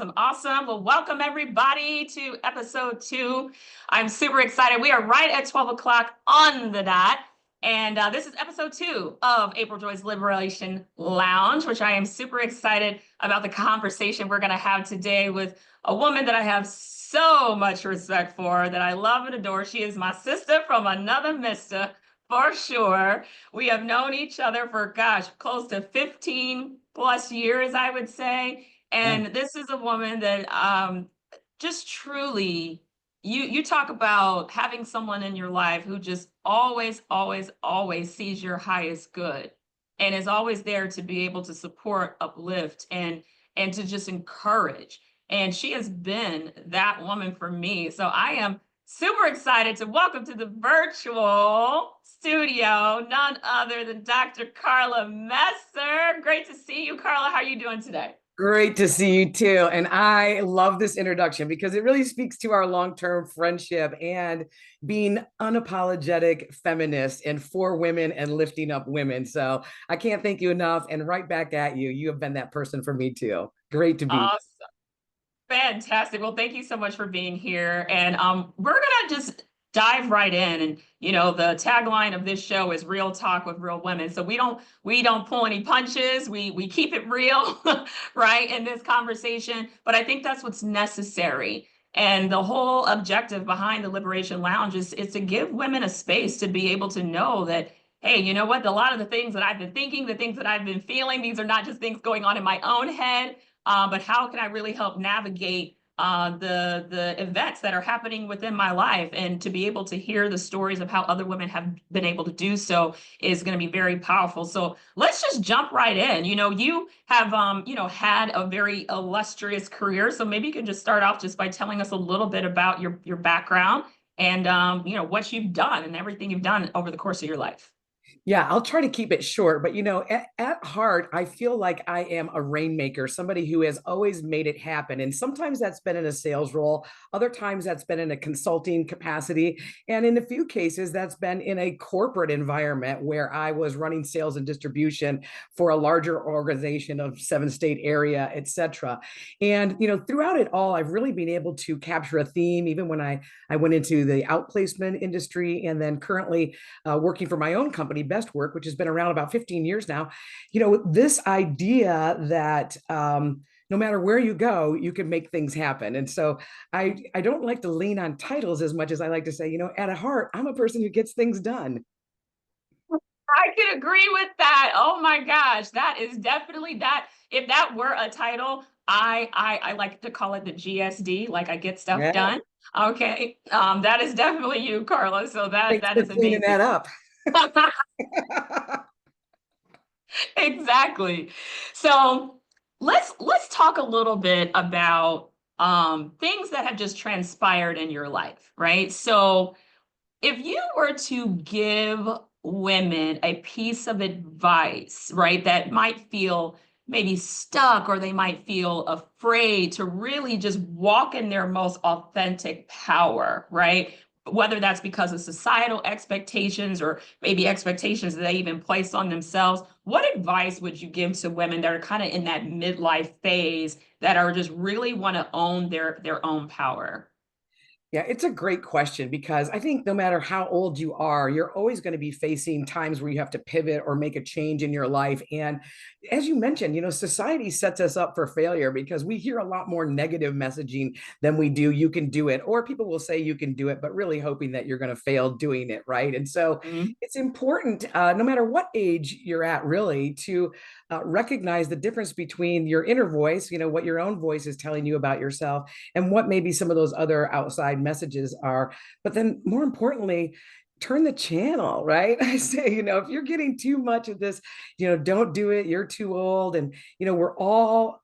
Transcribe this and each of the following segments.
Awesome. Awesome. Well, welcome everybody to episode 2. I'm super excited. We are right at 12 o'clock on the dot. And this is episode 2 of April Joy's Liberation Lounge, which I am super excited about the conversation we're going to have today with a woman that I have so much respect for, that I love and adore. She is my sister from another mister, for sure. We have known each other for, gosh, close to 15 plus years, I would say. Yeah. And this is a woman that just truly, you talk about having someone in your life who just always, always, always sees your highest good and is always there to be able to support, uplift, and to just encourage. And she has been that woman for me. So I am super excited to welcome to the virtual studio none other than Dr. Carla Messer. Great to see you, Carla. How are you doing today? Great to see you too. And I love this introduction because it really speaks to our long-term friendship and being unapologetic feminists and for women and lifting up women. So I can't thank you enough. And right back at you. You have been that person for me too. Great to be. Awesome. Fantastic. Well, thank you so much for being here. And we're gonna just dive right in. And the tagline of this show is real talk with real women. So we don't pull any punches. We keep it real, right, in this conversation. But I think that's what's necessary. And the whole objective behind the Liberation Lounge is to give women a space to be able to know that, hey, you know what? A lot of the things that I've been thinking, the things that I've been feeling, these are not just things going on in my own head, but how can I really help navigate the events that are happening within my life, and to be able to hear the stories of how other women have been able to do so is going to be very powerful. So let's just jump right in. You have had a very illustrious career, so maybe you can just start off just by telling us a little bit about your background and what you've done and everything you've done over the course of your life. Yeah, I'll try to keep it short, but at heart, I feel like I am a rainmaker, somebody who has always made it happen. And sometimes that's been in a sales role, other times that's been in a consulting capacity, and in a few cases, that's been in a corporate environment where I was running sales and distribution for a larger organization of 7-state area, et cetera. And throughout it all, I've really been able to capture a theme, even when I went into the outplacement industry, and then currently working for my own company, Best Work, which has been around about 15 years now. This idea that no matter where you go, you can make things happen. And so I don't like to lean on titles as much as I like to say, at a heart, I'm a person who gets things done. I can agree with that. Oh my gosh, that is definitely that. If that were a title, I like to call it the GSD, like I get stuff Yeah. done. Okay. That is definitely you, Carla. So that Thanks that for is cleaning amazing. that up. Exactly. So let's talk a little bit about things that have just transpired in your life, right? So if you were to give women a piece of advice, right, that might feel maybe stuck, or they might feel afraid to really just walk in their most authentic power, right? Whether that's because of societal expectations or maybe expectations that they even place on themselves, what advice would you give to women that are kind of in that midlife phase, that are just really want to own their own power? Yeah, it's a great question because I think no matter how old you are, you're always going to be facing times where you have to pivot or make a change in your life. And as you mentioned, society sets us up for failure because we hear a lot more negative messaging than we do. You can do it, or people will say you can do it, but really hoping that you're going to fail doing it, right? And so Mhm. it's important, no matter what age you're at, really, to recognize the difference between your inner voice, what your own voice is telling you about yourself, and what maybe some of those other outside messages are. But then more importantly, turn the channel, right? I say, if you're getting too much of this, don't do it. You're too old. And, we're all,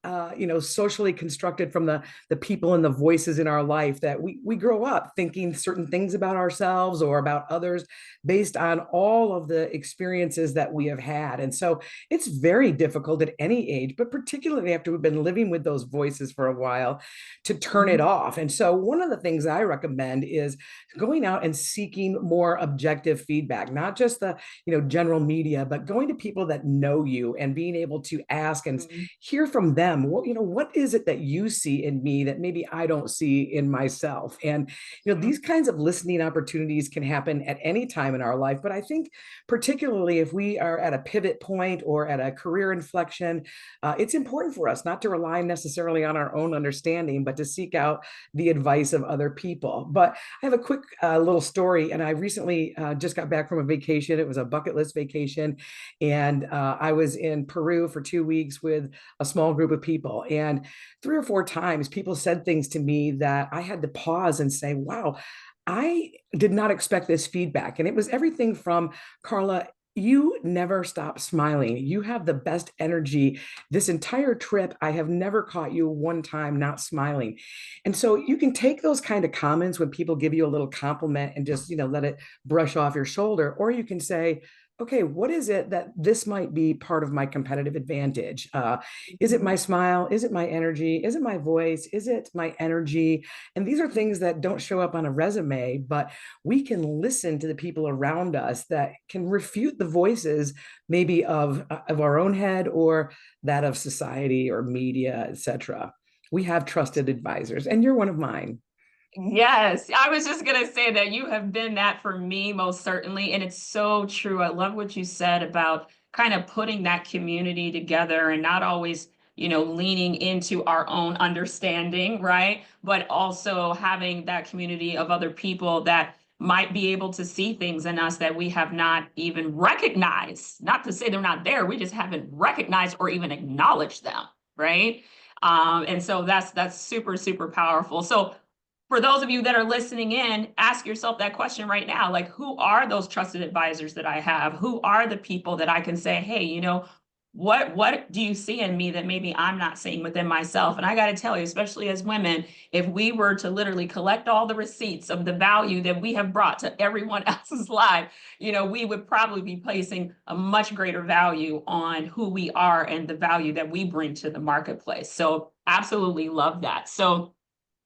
socially constructed from the people and the voices in our life that we grow up thinking certain things about ourselves or about others based on all of the experiences that we have had. And so it's very difficult at any age, but particularly after we've been living with those voices for a while, to turn it Mhm. off. And so one of the things I recommend is going out and seeking more objective feedback, not just the, general media, but going to people that know you and being able to ask and Mhm. hear from them. What is it that you see in me that maybe I don't see in myself? And, these kinds of listening opportunities can happen at any time in our life. But I think particularly if we are at a pivot point or at a career inflection, it's important for us not to rely necessarily on our own understanding, but to seek out the advice of other people. But I have a quick little story, and I recently just got back from a vacation. It was a bucket list vacation, and I was in Peru for 2 weeks with a small group of people. And 3 or 4 times, people said things to me that I had to pause and say, "Wow, I did not expect this feedback." And it was everything from, "Carla, you never stop smiling. You have the best energy. This entire trip, I have never caught you one time not smiling." And so you can take those kind of comments when people give you a little compliment and just, let it brush off your shoulder. Or you can say, "Okay, what is it that this might be part of my competitive advantage? Is it my smile? Is it my energy? Is it my voice? Is it my energy?" And these are things that don't show up on a resume, but we can listen to the people around us that can refute the voices maybe of our own head or that of society or media, etc. We have trusted advisors, and you're one of mine. Yes, I was just gonna say that you have been that for me, most certainly. And it's so true. I love what you said about kind of putting that community together and not always, leaning into our own understanding, right? But also having that community of other people that might be able to see things in us that we have not even recognized. Not to say they're not there, we just haven't recognized or even acknowledged them, right? And so that's super, super powerful. So for those of you that are listening in, ask yourself that question right now. Like, who are those trusted advisors that I have? Who are the people that I can say, hey, what do you see in me that maybe I'm not seeing within myself? And I got to tell you, especially as women, if we were to literally collect all the receipts of the value that we have brought to everyone else's life, we would probably be placing a much greater value on who we are and the value that we bring to the marketplace. So absolutely love that. So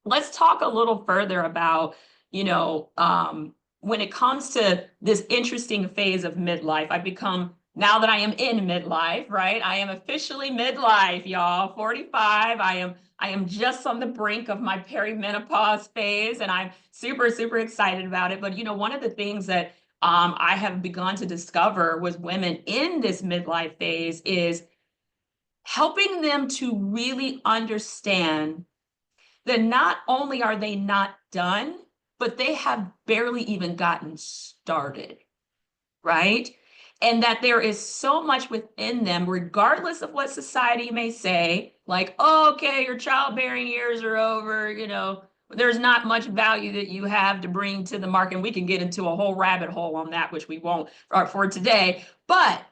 let's talk a little further about, when it comes to this interesting phase of midlife. I've become, now that I am in midlife, right? I am officially midlife, y'all, 45. I am just on the brink of my perimenopause phase, and I'm super, super excited about it. But, one of the things that I have begun to discover with women in this midlife phase is helping them to really understand that not only are they not done, but they have barely even gotten started, right? And that there is so much within them, regardless of what society may say, like, oh, okay, your childbearing years are over, there's not much value that you have to bring to the market. And we can get into a whole rabbit hole on that, which we won't for today. But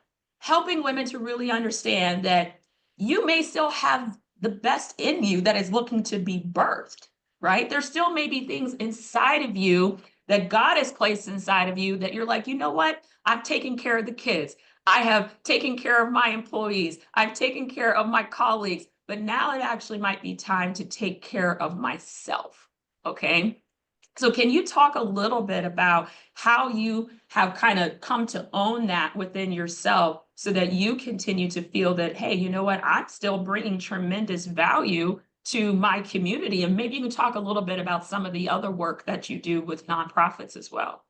helping women to really understand that you may still have the best in you that is looking to be birthed, right? There still may be things inside of you that God has placed inside of you that you're like, you know what? I've taken care of the kids. I have taken care of my employees. I've taken care of my colleagues. But now it actually might be time to take care of myself. Okay. So, can you talk a little bit about how you have kind of come to own that within yourself so that you continue to feel that, hey, you know what? I'm still bringing tremendous value to my community. And maybe you can talk a little bit about some of the other work that you do with nonprofits as well.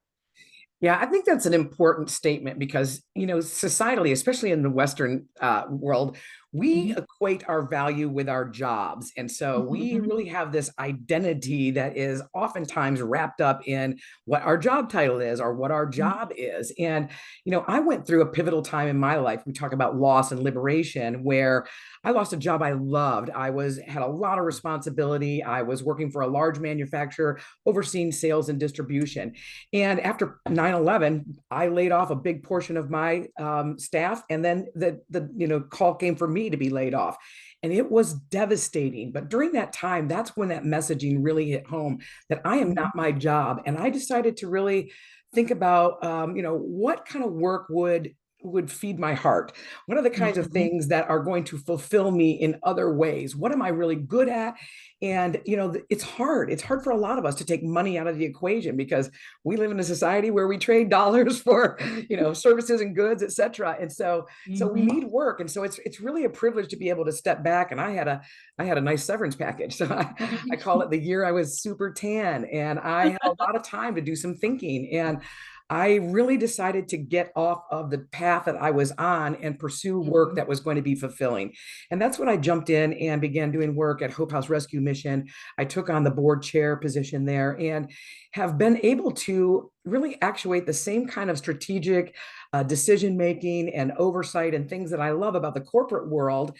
Yeah, I think that's an important statement because, societally, especially in the Western world, we Mhm. equate our value with our jobs. And so we Mhm. really have this identity that is oftentimes wrapped up in what our job title is or what our Mhm. job is. And, I went through a pivotal time in my life. We talk about loss and liberation, where I lost a job I loved. Had a lot of responsibility. I was working for a large manufacturer, overseeing sales and distribution. And after 9/11, I laid off a big portion of my staff, and then the call came for me to be laid off, and it was devastating. But during that time, that's when that messaging really hit home that I am not my job, and I decided to really think about what kind of work would would feed my heart? What are the kinds of Mhm. things that are going to fulfill me in other ways? What am I really good at? And it's hard. It's hard for a lot of us to take money out of the equation because we live in a society where we trade dollars for, services and goods, et cetera. And so we Mhm. need work. And so it's really a privilege to be able to step back. And I had a nice severance package. So I call it the year I was super tan. And I had a lot of time to do some thinking. And I really decided to get off of the path that I was on and pursue work Mhm. that was going to be fulfilling. And that's when I jumped in and began doing work at Hope House Rescue Mission. I took on the board chair position there and have been able to really actuate the same kind of strategic decision making and oversight and things that I love about the corporate world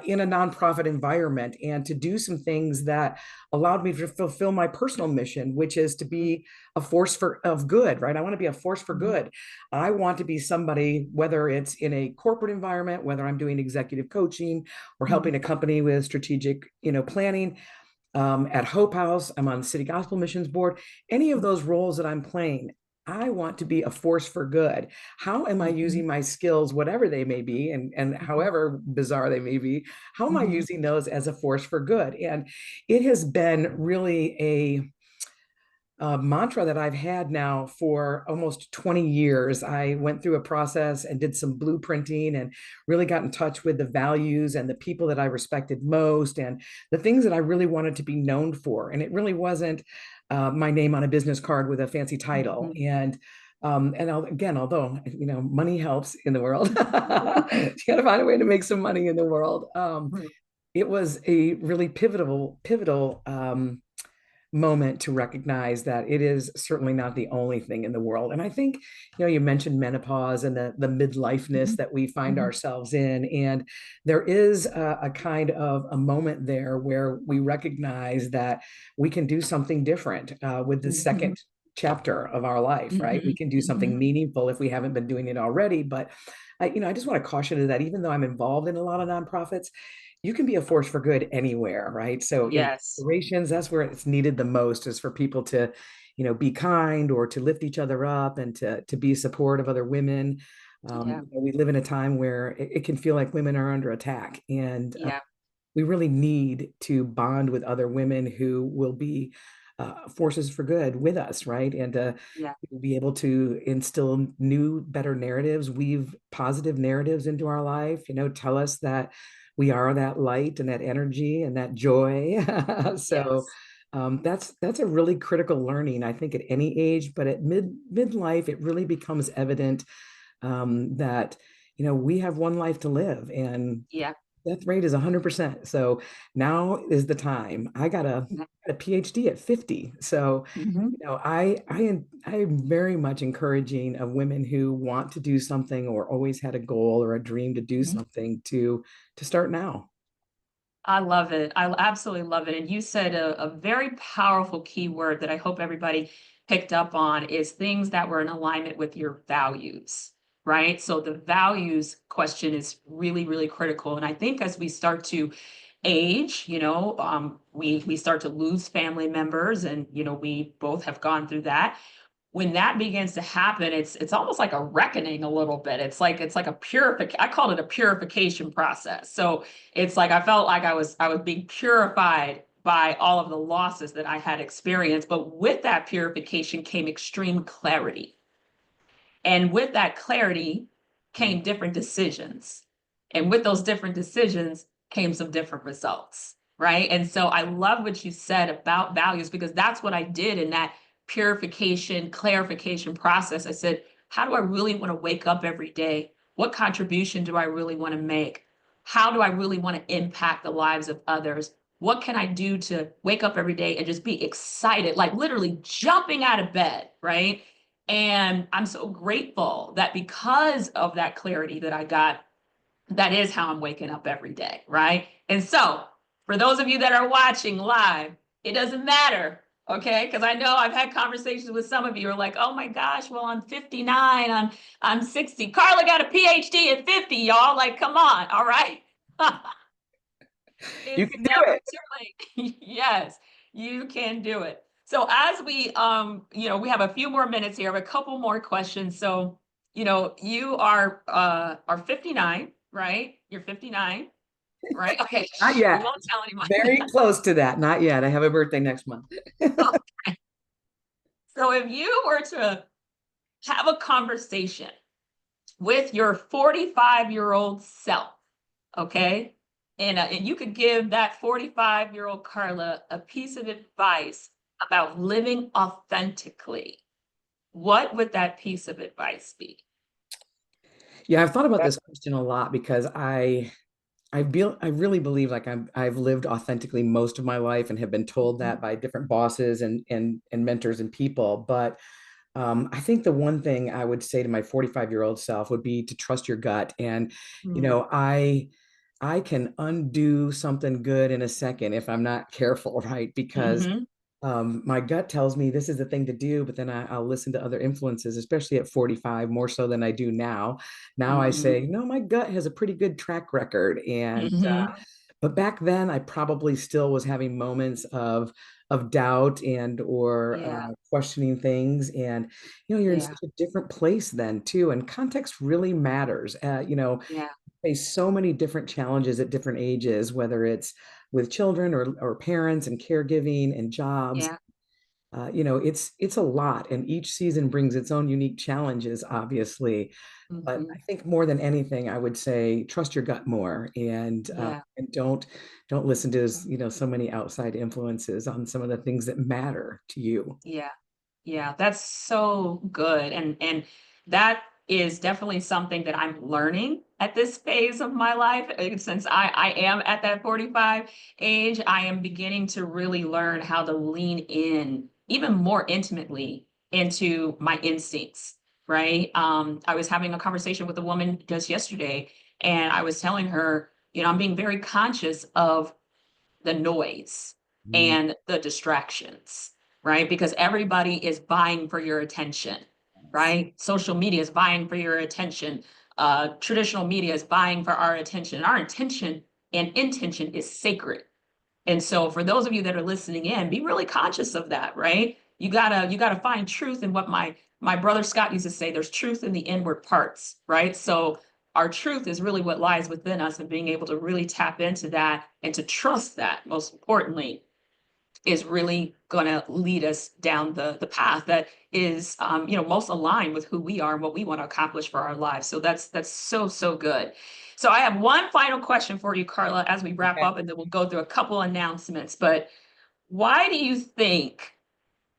in a nonprofit environment, and to do some things that allowed me to fulfill my personal mission, which is to be a force of good, right? I want to be a force for Mhm. good. I want to be somebody, whether it's in a corporate environment, whether I'm doing executive coaching or helping Mhm. a company with strategic, planning. At Hope House, I'm on the City Gospel Missions Board. Any of those roles that I'm playing, I want to be a force for good. How am I Mhm. using my skills, whatever they may be, and Mhm. however bizarre they may be? How am I Mhm. using those as a force for good? And it has been really a mantra that I've had now for almost 20 years. I went through a process and did some blueprinting and really got in touch with the values and the people that I respected most and the things that I really wanted to be known for. And it really wasn't my name on a business card with a fancy title. Mhm. And again, although money helps in the world, you got to find a way to make some money in the world. Mhm. It was a really pivotal moment to recognize that it is certainly not the only thing in the world. And I think, you mentioned menopause and the midlifeness Mhm. that we find Mhm. ourselves in. And there is a kind of a moment there where we recognize that we can do something different with the Mhm. second chapter of our life, right? We Mhm. can do something Mhm. meaningful if we haven't been doing it already. But I just want to caution you that even though I'm involved in a lot of nonprofits, you can be a force for good anywhere, right? So in Yes. corporations, that's where it's needed the most, is for people to, be kind or to lift each other up and to be supportive of other women. Yeah. We live in a time where it can feel like women are under attack, and Yeah. we really need to bond with other women who will be forces for good with us, right? And Yeah. be able to instill new, better narratives, weave positive narratives into our life, tell us that we are that light and that energy and that joy. So Yes. that's a really critical learning, I think, at any age, but at midlife, it really becomes evident that we have one life to live, and Yeah. death rate is 100%. So now is the time. I got a PhD at 50. So, Mhm. I am very much encouraging of women who want to do something or always had a goal or a dream to do Mhm. something to start now. I love it. I absolutely love it. And you said a very powerful key word that I hope everybody picked up on is things that were in alignment with your values, right? So the values question is really, really critical. And I think as we start to age, we start to lose family members, and we both have gone through that. When that begins to happen, it's almost like a reckoning a little bit. It's like a purification. I called it a purification process. So it's like I felt like I was being purified by all of the losses that I had experienced. But with that purification came extreme clarity. And with that clarity Mm. came different decisions. And with those different decisions came some different results, right? And so I love what you said about values, because that's what I did in that purification, clarification process. I said, how do I really want to wake up every day? What contribution do I really want to make? How do I really want to impact the lives of others? What can I do to wake up every day and just be excited, like literally jumping out of bed, right? And I'm so grateful that because of that clarity that I got, that is how I'm waking up every day, right? And so, for those of you that are watching live, it doesn't matter, okay? Because I know I've had conversations with some of you who are like, "Oh my gosh, well I'm 59, I'm 60. Carla got a PhD at 50, y'all. Like, come on, all right?" You It's can do never it. too late. Yes, you can do it. So as we we have a few more minutes here, I have a couple more questions. So you are 59, right? You're 59, right? Okay, Not we yet. won't tell anyone. Very close to that. Not yet. I have a birthday next month. So if you were to have a conversation with your 45-year-old self, okay? And you could give that 45-year-old Carla a piece of advice about living authentically. What would that piece of advice be? Yeah, I've thought about this question a lot because I really believe like I've lived authentically most of my life and have been told Mhm, that by different bosses and mentors and people. But I think the one thing I would say to my 45-year-old self would be to trust your gut. And, you mm, know, I can undo something good in a second if I'm not careful, right? Because mhm, my gut tells me this is the thing to do, but then I'll listen to other influences, especially at 45, more so than I do now. Now I mhm, say, no, my gut has a pretty good track record. And mhm. but back then I probably still was having moments of doubt and or Yeah, questioning things. And you're in yeah, such a different place then too, and context really matters. yeah, Face so many different challenges at different ages, whether it's with children or parents and caregiving and jobs. yeah. It's a lot, and each season brings its own unique challenges, obviously. But Mhm, I think more than anything, I would say trust your gut more, yeah, and don't listen to so many outside influences on some of the things that matter to you. yeah. Yeah, that's so good. And that is definitely something that I'm learning at this phase of my life. Since I am at that 45 age, I am beginning to really learn how to lean in even more intimately into my instincts, right? I was having a conversation with a woman just yesterday, and I was telling her, I'm being very conscious of the noise Mm, and the distractions, right? Because everybody is vying for your attention, yes. right? Social media is vying for your attention. Traditional media is vying for our attention. Our intention and intention is sacred. And so for those of you that are listening in, be really conscious of that, right? You gotta find truth in what my brother Scott used to say, there's truth in the inward parts, right? So our truth is really what lies within us, and being able to really tap into that and to trust that, most importantly, is really going to lead us down the path that is most aligned with who we are and what we want to accomplish for our lives. So that's so so good. So I have one final question for you, Carla, as we wrap Okay. up, and then we'll go through a couple announcements. But why do you think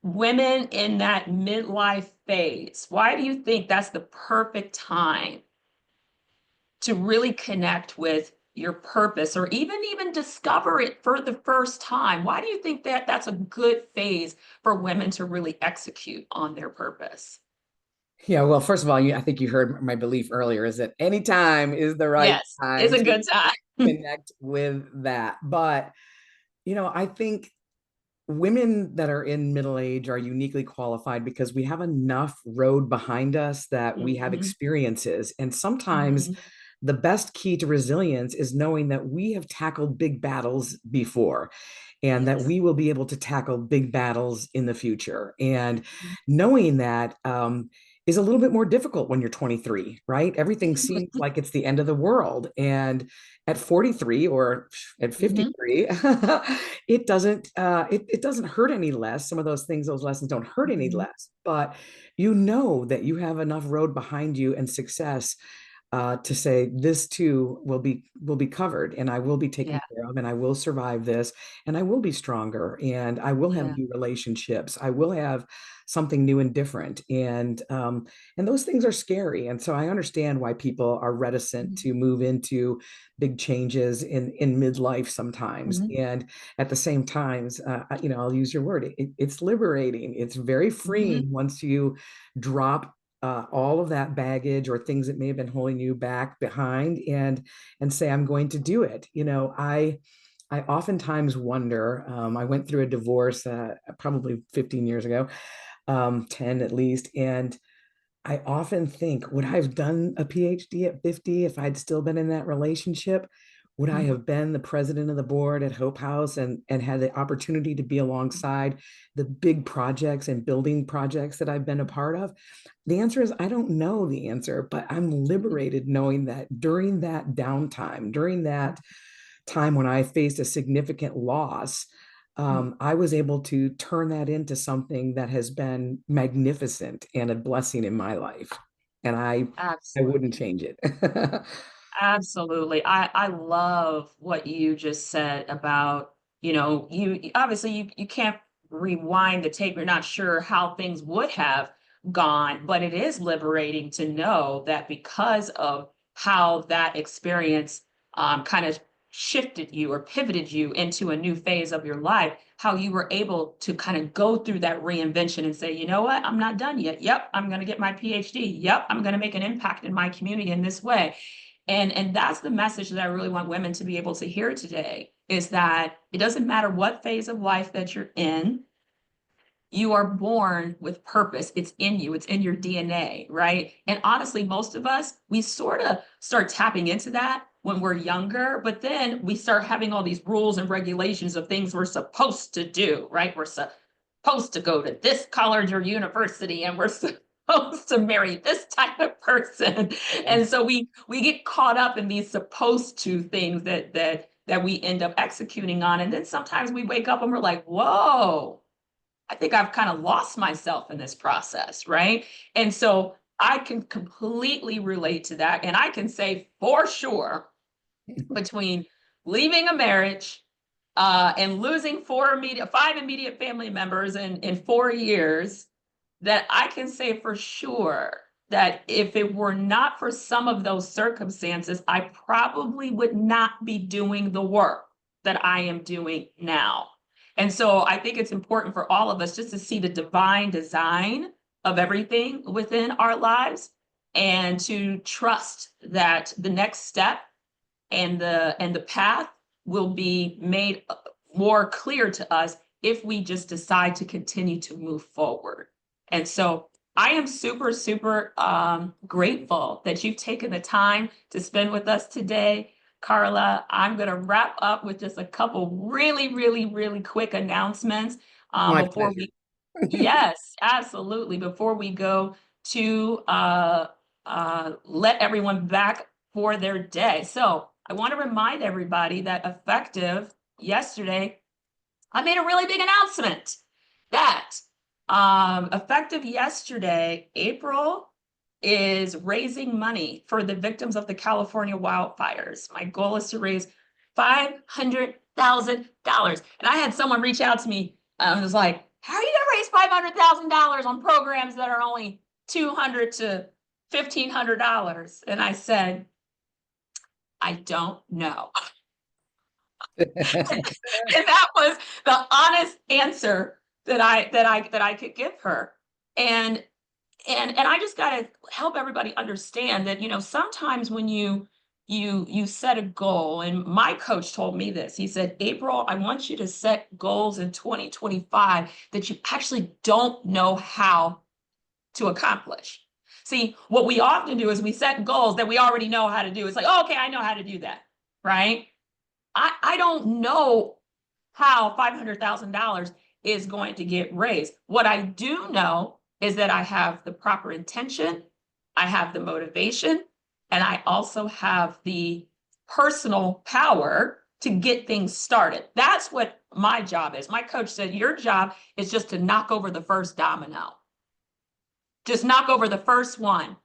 women in that midlife phase, why do you think that's the perfect time to really connect with your purpose, or even discover it for the first time? Why do you think that that's a good phase for women to really execute on their purpose? Yeah, well, first of all, I think you heard my belief earlier is that any time is the right Yes, it's time a to good time. connect with that. But, I think women that are in middle age are uniquely qualified because we have enough road behind us that we have Mhm, experiences. And sometimes mhm. the best key to resilience is knowing that we have tackled big battles before and that Yes. we will be able to tackle big battles in the future. And knowing that is a little bit more difficult when you're 23, right? Everything seems like it's the end of the world. And at 43 or at Mhm, 53, it doesn't hurt any less. Some of those things, those lessons don't hurt any mhm. less, but you know that you have enough road behind you and success to say this too will be covered, and I will be taken Yeah, care of, and I will survive this, and I will be stronger, and I will have yeah. new relationships. I will have something new and different, and those things are scary. And so I understand why people are reticent Mhm, to move into big changes in midlife sometimes. mhm, And at the same times, I'll use your word. It's liberating. It's very mhm. freeing once you drop all of that baggage or things that may have been holding you back behind and say, I'm going to do it. I oftentimes wonder. I went through a divorce probably 15 years ago, 10 at least, and I often think, would I have done a PhD at 50 if I'd still been in that relationship? would I Mhm. have been the president of the board at Hope House and had the opportunity to be alongside the big projects and building projects that I've been a part of? The answer is I don't know the answer, but I'm liberated knowing that during that downtime, during that time when I faced a significant loss, I was able to turn that into something that has been magnificent and a blessing in my life. And I wouldn't Absolutely. change it. Absolutely. I love what you just said about, you obviously you can't rewind the tape. You're not sure how things would have gone, but it is liberating to know that because of how that experience kind of shifted you or pivoted you into a new phase of your life, how you were able to kind of go through that reinvention and say, you know what, I'm not done yet. Yep, I'm going to get my PhD. Yep, I'm going to make an impact in my community in this way. And that's the message that I really want women to be able to hear today, is that it doesn't matter what phase of life that you're in, you are born with purpose. It's in you, it's in your DNA, right? And honestly, most of us, we sort of start tapping into that when we're younger, but then we start having all these rules and regulations of things we're supposed to do, right? We're supposed to go to this college or university, and we're supposed to marry this type of person. And so we get caught up in these supposed to things that we end up executing on. And then sometimes we wake up and we're like, whoa, I think I've kind of lost myself in this process, right? And so I can completely relate to that. And I can say for sure, between leaving a marriage and losing five immediate family members in 4 years, that I can say for sure that if it were not for some of those circumstances, I probably would not be doing the work that I am doing now. And so I think it's important for all of us just to see the divine design of everything within our lives and to trust that the next step and the path will be made more clear to us if we just decide to continue to move forward. And so I am super, super grateful that you've taken the time to spend with us today. Carla, I'm going to wrap up with just a couple really, really, really quick announcements My before pleasure. we yes, absolutely. Before we go to let everyone back for their day. So I want to remind everybody that effective yesterday, I made a really big announcement that effective yesterday, April is raising money for the victims of the California wildfires. My goal is to raise $500,000. And I had someone reach out to me and was like, how are you going to raise $500,000 on programs that are only $200 to $1,500? And I said, I don't know. And that was the honest answer that I could give her. And and I just got to help everybody understand that sometimes when you set a goal, and my coach told me this. He said, April, I want you to set goals in 2025 that you actually don't know how to accomplish. See, what we often do is we set goals that we already know how to do. It's like, oh, okay, I know how to do that, right? I don't know how $500,000 is going to get raised. What I do know is that I have the proper intention, I have the motivation, and I also have the personal power to get things started. That's what my job is. My coach said, your job is just to knock over the first domino. Just knock over the first one.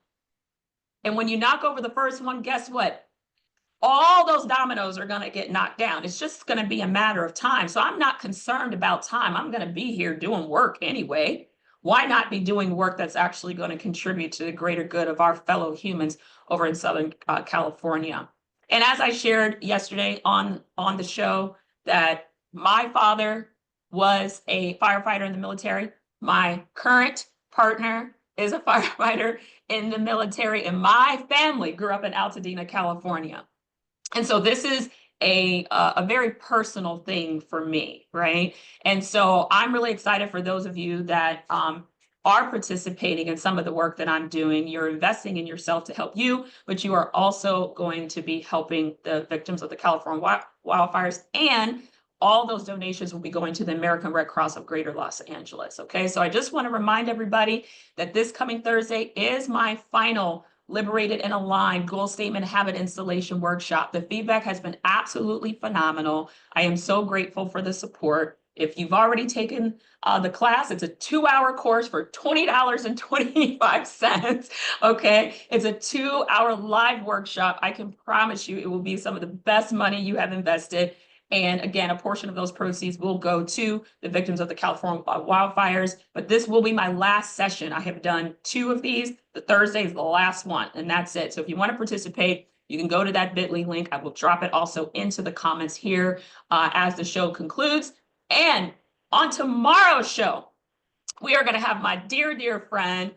And when you knock over the first one, guess what? All those dominoes are going to get knocked down. It's just going to be a matter of time. So I'm not concerned about time. I'm going to be here doing work anyway. Why not be doing work that's actually going to contribute to the greater good of our fellow humans over in Southern California? And as I shared yesterday on the show, that my father was a firefighter in the military. My current partner is a firefighter in the military, and my family grew up in Altadena, California. And so this is a very personal thing for me, right? And so I'm really excited for those of you that are participating in some of the work that I'm doing. You're investing in yourself to help you, but you are also going to be helping the victims of the California wildfires, and all those donations will be going to the American Red Cross of Greater Los Angeles. Okay, so I just want to remind everybody that this coming Thursday is my final Liberated and Aligned Goal Statement Habit Installation Workshop. The feedback has been absolutely phenomenal. I am so grateful for the support. If you've already taken the class, it's a 2-hour course for $20.25. Okay, it's a 2-hour live workshop. I can promise you it will be some of the best money you have invested. And again, a portion of those proceeds will go to the victims of the California wildfires. But this will be my last session. I have done 2 of these. The Thursday is the last one, and that's it. So if you want to participate, you can go to that bit.ly link. I will drop it also into the comments here as the show concludes. And on tomorrow's show, we are going to have my dear, dear friend,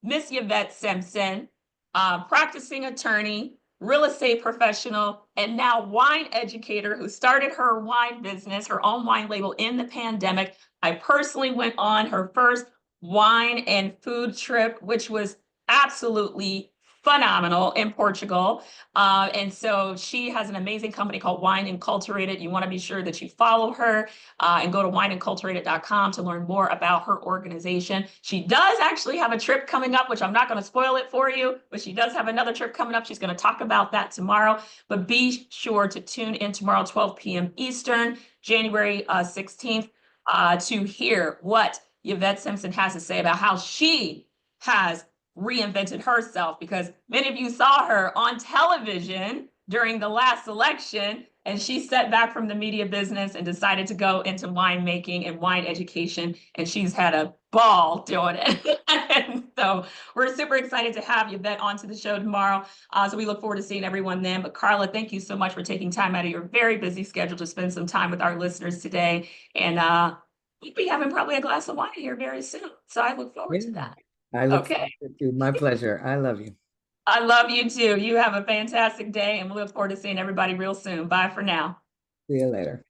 Miss Yvette Simpson, practicing attorney, real estate professional, and now wine educator who started her wine business, her own wine label in the pandemic. I personally went on her first wine and food trip, which was absolutely phenomenal in Portugal. And so she has an amazing company called Wine Inculturated. You want to be sure that you follow her and go to wineinculturated.com to learn more about her organization. She does actually have a trip coming up, which I'm not going to spoil it for you, but she does have another trip coming up. She's going to talk about that tomorrow. But be sure to tune in tomorrow, 12 p.m. Eastern, January 16th, to hear what Yvette Simpson has to say about how she has reinvented herself, because many of you saw her on television during the last election, and she stepped back from the media business and decided to go into winemaking and wine education, and she's had a ball doing it. And so we're super excited to have Yvette onto the show tomorrow. So we look forward to seeing everyone then. But Carla, thank you so much for taking time out of your very busy schedule to spend some time with our listeners today. And we'll be having probably a glass of wine here very soon. So I look forward to Yeah, that. I look Okay. forward to it. My pleasure. I love you. I love you too. You have a fantastic day, and we look forward to seeing everybody real soon. Bye for now. See you later.